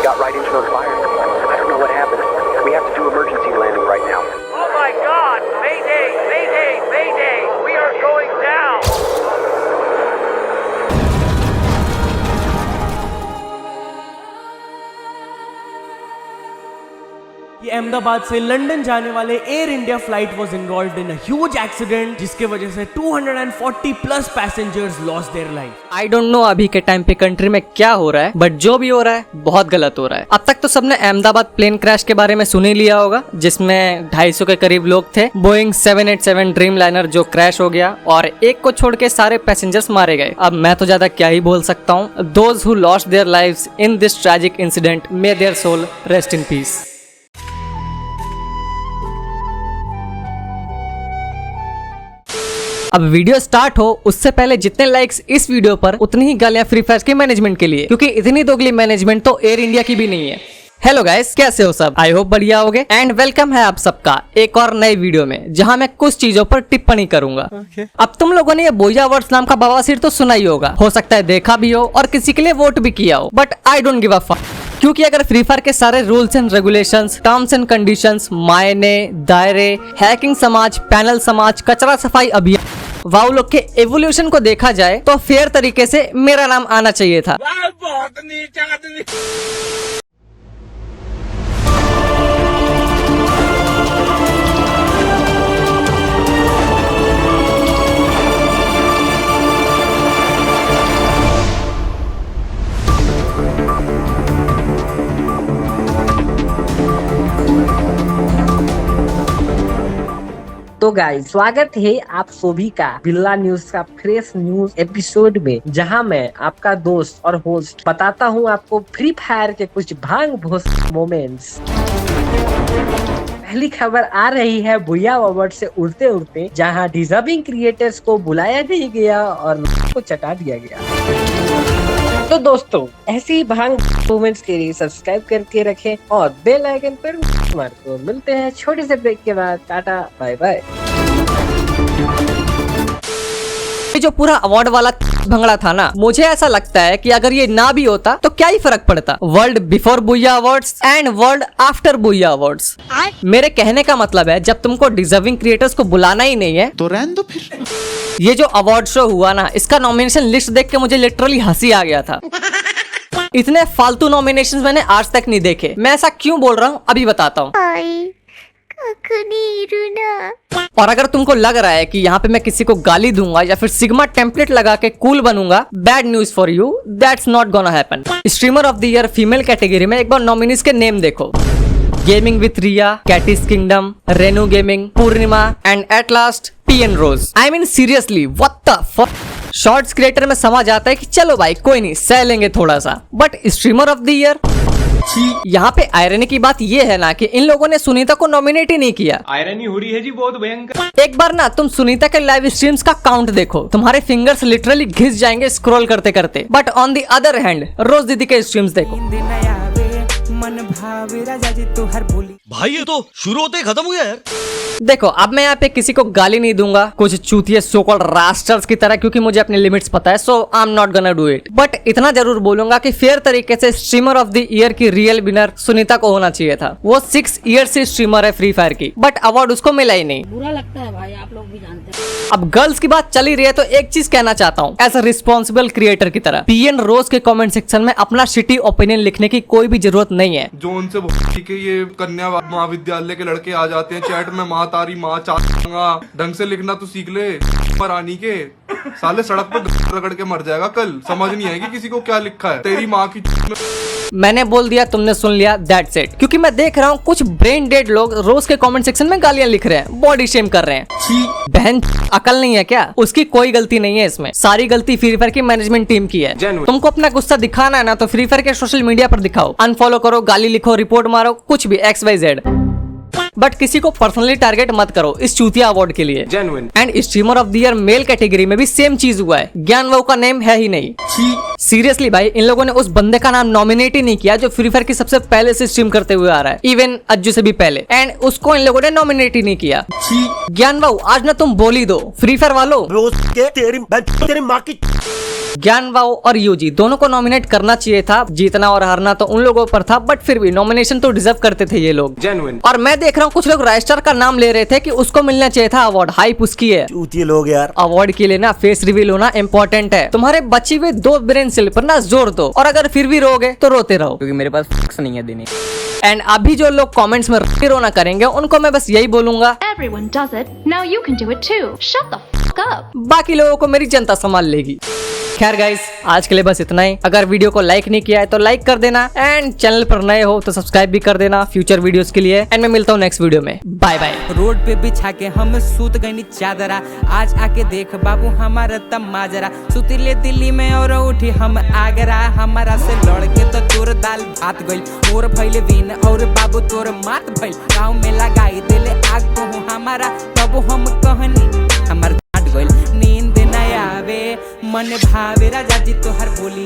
We got right into those fires. I don't know what happened. We have to do emergency landing right now. Oh my God! Mayday! Mayday! Mayday! We are going down! ये अहमदाबाद से London जाने वाले air India flight was involved in a huge accident जिसके वजह से 240 plus passengers lost their life. I don't know अभी के time पे कंट्री में क्या हो रहा है, बट जो भी हो रहा है बहुत गलत हो रहा है। अब तक तो सबने अहमदाबाद प्लेन क्रैश के बारे में सुन ही लिया होगा, जिसमें 250 के करीब लोग थे। बोइंग 787 ड्रीम लाइनर जो क्रैश हो गया और एक को छोड़ के सारे पैसेंजर्स मारे गए। अब मैं तो ज्यादा क्या ही बोल सकता हूँ। Those who lost their lives in this tragic incident, may their soul rest in peace. अब वीडियो स्टार्ट हो उससे पहले जितने लाइक्स इस वीडियो पर उतनी ही गालियां फ्री फायर के मैनेजमेंट के लिए, क्योंकि इतनी दोगली मैनेजमेंट तो एयर इंडिया की भी नहीं है। हेलो गाइस, कैसे हो सब? आई होप बढ़िया होगे एंड वेलकम है आप सबका एक और नई वीडियो में, जहां मैं कुछ चीजों पर टिप्पणी करूंगा। अब तुम लोगों ने ये बोया वर्ड्स नाम का बवासीर तो सुना ही होगा, हो सकता है देखा भी हो और किसी के लिए वोट भी किया हो, but I don't give a fuck. क्योंकि अगर फ्री फायर के सारे rules and regulations, terms and conditions, मायने, दायरे, हैकिंग समाज, पैनल समाज, कचरा सफाई अभियान, वाउ लोग के एवोल्यूशन को देखा जाए तो फेयर तरीके से मेरा नाम आना चाहिए था। बहुत नीच आदमी। तो गाइस, स्वागत है आप सभी का बिल्ला न्यूज का फ्रेश न्यूज एपिसोड में, जहां मैं आपका दोस्त और होस्ट बताता हूं आपको फ्री फायर के कुछ भांग भोस मोमेंट्स। पहली खबर आ रही है बुया अवार्ड से उड़ते उड़ते, जहां डिजर्विंग क्रिएटर्स को बुलाया नहीं गया और को चटा दिया गया। तो दोस्तों, ऐसी ही भांग मोमेंट्स के लिए सब्सक्राइब करके रखें और बेल आइकन पर मार दो। मिलते हैं छोटे से ब्रेक के बाद। Tata bye bye. ये जो पूरा अवार्ड वाला भंगड़ा था ना, मुझे ऐसा लगता है कि अगर ये ना भी होता तो क्या ही फर्क पड़ता। World before Buya awards and world after Buya awards. मेरे कहने का मतलब है, जब तुमको डिजर्विंग क्रिएटर्स को बुलाना ही नहीं है तो रहने दो फिर। ये जो अवार्ड शो हुआ ना, इसका नॉमिनेशन लिस्ट देख के मुझे लिटरली हंसी आ गया था। इतने फालतू नॉमिनेशंस मैंने आज तक नहीं देखे। मैं ऐसा क्यों बोल रहा हूँ अभी बताता हूँ। और अगर तुमको लग रहा है कि यहाँ पे मैं किसी को गाली दूंगा या फिर सिग्मा टेम्पलेट लगा के कूल बनूंगा, bad news for you, that's not gonna happen. Streamer of the year female category में एक बार नॉमिनीज के नेम देखो। Gaming with Riya, Katie's kingdom, Renu gaming, Purnima and at last PN Rose. I mean seriously, what the fuck. Shorts creator में समझ आता है कि चलो भाई कोई नहीं, सह लेंगे थोड़ा सा, but streamer of the year. यहाँ पे आयरनी की बात ये है ना कि इन लोगों ने सुनीता को नॉमिनेट ही नहीं किया। आयरनी हो रही है जी बहुत भयंकर। एक बार ना तुम सुनीता के लाइव स्ट्रीम्स का काउंट देखो, तुम्हारे फिंगर्स लिटरली घिस जाएंगे स्क्रॉल करते करते। But on the other hand Rose दीदी के स्ट्रीम्स देखो। भाई ये तो शुरू होते ही खत्म हो गया यार। देखो, अब मैं यहाँ पे किसी को गाली नहीं दूंगा कुछ चूतिए सो कॉल्ड रास्टर्स की तरह, क्योंकि मुझे अपने लिमिट्स पता है, so I am not gonna do it. But इतना जरूर बोलूंगा कि फेयर तरीके से स्ट्रीमर ऑफ द ईयर की रियल विनर सुनीता को होना चाहिए था। वो 6 ईयर से स्ट्रीमर है फ्री फायर की, बट अवार्ड उसको मिला ही नहीं। बुरा लगता है भाई, आप लोग भी जानते हैं। अब गर्ल्स की बात चली रही है तो एक चीज कहना चाहता हूँ, एज अ रिस्पॉन्सिबल क्रिएटर की तरह PN रोज के कमेंट सेक्शन में अपना शिटी ओपिनियन लिखने की कोई भी जरूरत नहीं है। जो उनसे के ये कन्या महाविद्यालय के लड़के आ जाते हैं चैट में, माँ तारी माँ चांगा, ढंग से लिखना तो सीख ले। रानी के साले सड़क पर रगड़ के मर जाएगा कल, समझ नहीं आएगी किसी को क्या लिखा है। तेरी माँ की मैंने बोल दिया, तुमने सुन लिया, दैट्स इट। क्योंकि मैं देख रहा हूँ कुछ ब्रेन डेड लोग रोज के कमेंट सेक्शन में गालियां लिख रहे हैं, बॉडी शेम कर रहे हैं। बहन अकल नहीं है क्या? उसकी कोई गलती नहीं है इसमें, सारी गलती फ्री फायर की मैनेजमेंट टीम की है। तुमको अपना गुस्सा दिखाना है ना तो फ्री फायर के सोशल मीडिया पर दिखाओ, अनफॉलो करो, गाली लिखो, रिपोर्ट मारो, कुछ भी XYZ, बट किसी को पर्सनली टारगेट मत करो इस चूतिया अवार्ड के लिए। And streamer of the year male category में भी सेम चीज हुआ है, ज्ञान वाव का नेम है ही नहीं। सीरियसली भाई, इन लोगों ने उस बंदे का नाम नॉमिनेट ही नहीं किया जो फ्री फायर की सबसे पहले से स्ट्रीम करते हुए आ रहा है, इवन अज्जू से भी पहले, एंड उसको इन लोगों ने नॉमिनेट ही नहीं किया। ज्ञान वाव, आज ना तुम बोली दो फ्री फायर वालों। तेरी माँ की ज्ञान वाओ और यूजी दोनों को नॉमिनेट करना चाहिए था। जीतना और हारना तो उन लोगों पर था, बट फिर भी नॉमिनेशन तो डिजर्व करते थे ये लोग। और मैं देख रहा हूँ कुछ लोग राइस्टार का नाम ले रहे थे कि उसको मिलना चाहिए था अवार्ड। हाइप उसकी है। लोग यार, अवार्ड के लिए ना फेस रिवील होना इम्पोर्टेंट है। तुम्हारे बची हुए 2 ब्रेन सेल पर ना जोर दो, और अगर फिर भी रोगे तो रोते रहो, क्योंकि मेरे पास फक्स नहीं है देने। एंड अभी जो लोग कमेंट्स में रोना करेंगे उनको मैं बस यही बोलूंगा, Everyone does it. Now you can do it too. Shut the fuck up. बाकी लोगों को मेरी जनता संभाल लेगी। खैर गाइस, आज के लिए बस इतना ही। अगर वीडियो को लाइक नहीं किया है तो लाइक कर देना, एंड चैनल पर नए हो तो सब्सक्राइब भी कर देना फ्यूचर वीडियोस के लिए। एंड मैं मिलता हूँ नेक्स्ट वीडियो में। Bye bye. रोड पे बिछा के हम सूत गई चादरा, आज आके देख बाबू हमारा तमाजरा। सुतीले दिल्ली में और उठी हम आगरा, हमारा से लड़ के तो तोर दाल भात गइल। मोर भइले दिन और बाबू तोर मात भइल। गाँव में लगाई दिले आग तो हमारा, तब हम कहनी हमार घाट गइल। नींद न आवे मन भावे राजा जी तोहर बोली।